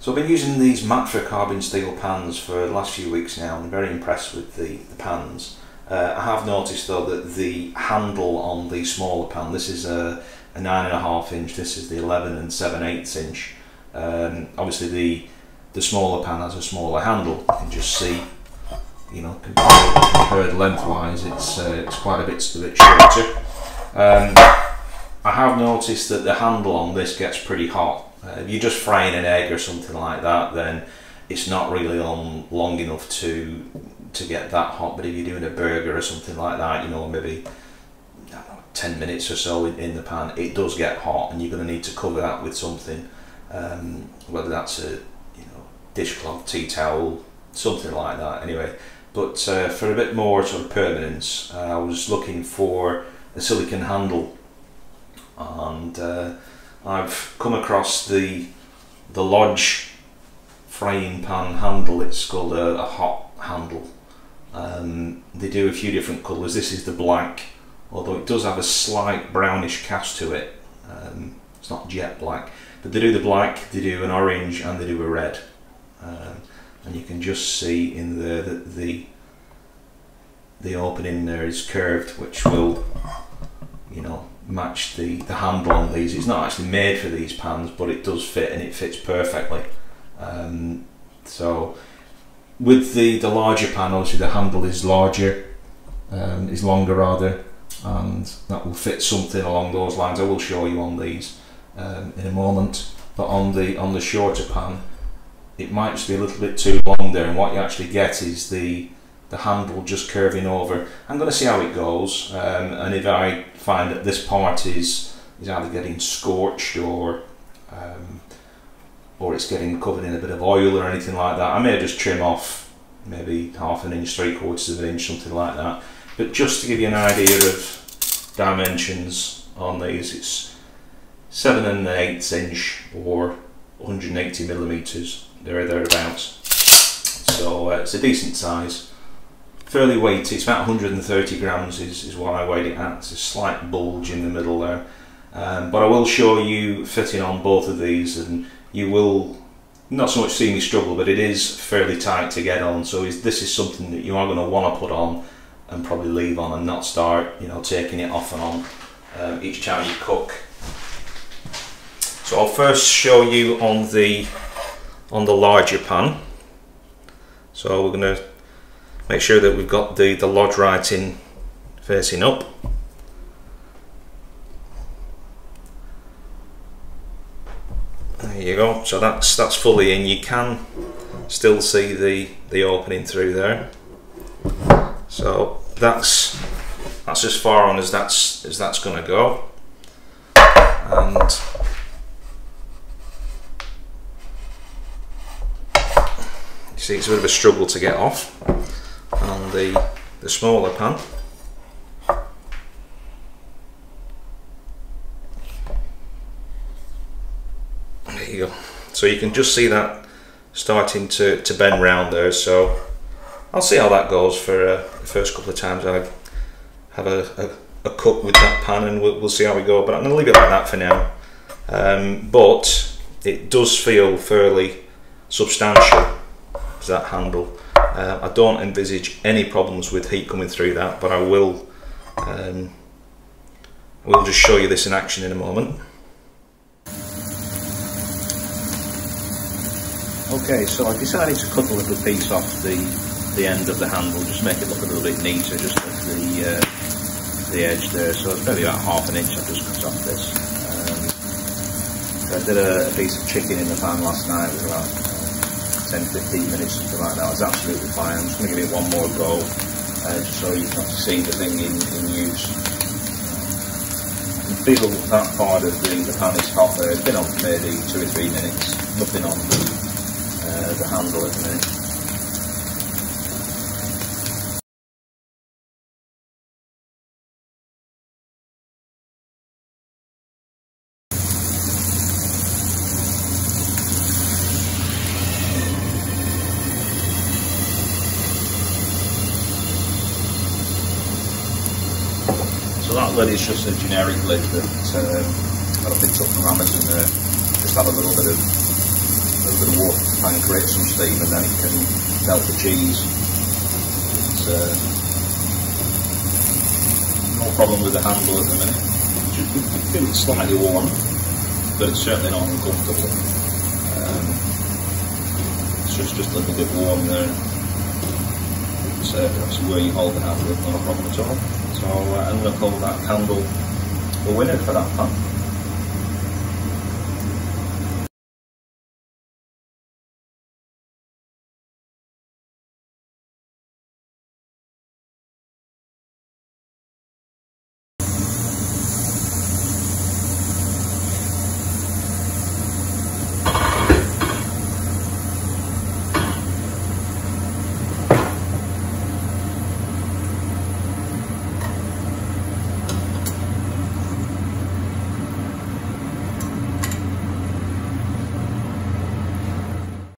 So I've been using these Matfer carbon steel pans for the last few weeks now, and I'm very impressed with the pans. I have noticed though that the handle on the smaller pan, this is a 9.5 inch, this is the 11 7/8 inch. Obviously the smaller pan has a smaller handle. You can just see, you know, compared lengthwise, it's quite a bit shorter. I have noticed that the handle on this gets pretty hot. If you're just frying an egg or something like that, then it's not really on long enough to get that hot. But if you're doing a burger or something like that, you know, maybe I don't know, 10 minutes or so in the pan, it does get hot, and you're going to need to cover that with something, whether that's a dishcloth, tea towel, something like that. Anyway, but for a bit more sort of permanence, I was looking for a silicone handle, and I've come across the Lodge frying pan handle. It's called a hot handle. They do a few different colours. This is the black, although it does have a slight brownish cast to it. It's not jet black, but they do the black, they do an orange, and they do a red. And you can just see in there that the opening there is curved, which will, you know, match the handle on these. It's not actually made for these pans, but it does fit, and it fits perfectly. So with the larger pan, obviously the handle is larger, is longer rather, and that will fit something along those lines. I will show you on these in a moment. But on the shorter pan, it might just be a little bit too long there, and what you actually get is the handle just curving over. I'm going to see how it goes, and if I find that this part is either getting scorched or it's getting covered in a bit of oil or anything like that, I may just trim off maybe 1/2 inch, 3/4 of an inch, something like that. But just to give you an idea of dimensions on these, it's 7 1/8 inch or 180 millimeters. Thereabouts. So it's a decent size, fairly weighty. It's about 130 grams is what I weighed it at. It's a slight bulge in the middle there, but I will show you fitting on both of these, and you will not so much see me struggle, but it is fairly tight to get on. So this is something that you are going to want to put on and probably leave on, and not start, you know, taking it off and on each time you cook. So I'll first show you on the larger pan. So we're going to make sure that we've got the Lodge writing facing up. There you go. So that's fully in. You can still see the opening through there. So that's as far on as that's going to go. And see, it's a bit of a struggle to get off on the smaller pan. There you go. So you can just see that starting to bend round there. So I'll see how that goes for the first couple of times I have a cook with that pan, and we'll see how we go. But I'm going to leave it like that for now. But it does feel fairly substantial, that handle. I don't envisage any problems with heat coming through that, but I will just show you this in action in a moment. Okay, so I decided to cut a little piece off the end of the handle, just make it look a little bit neater, just at the edge there. So it's probably about 1/2 inch I've just cut off this. I did a piece of chicken in the pan last night. It was about 10-15 minutes, something like that. It's absolutely fine. I'm just going to give it one more go, just so you can see the thing in use. You can feel that part of the pan is hot there. It's been on for maybe 2 or 3 minutes. Nothing on the handle at the minute. So that lid is just a generic lid that I picked up from Amazon there. Just had a little bit of little bit of water to try and create some steam, and then it can melt the cheese. It's no problem with the handle at the minute. You feel it's slightly warm, but it's certainly not uncomfortable. It's just a little bit warm there. So that's where you hold the handle, not a problem at all. So I'm going to call that candle a winner for that pan.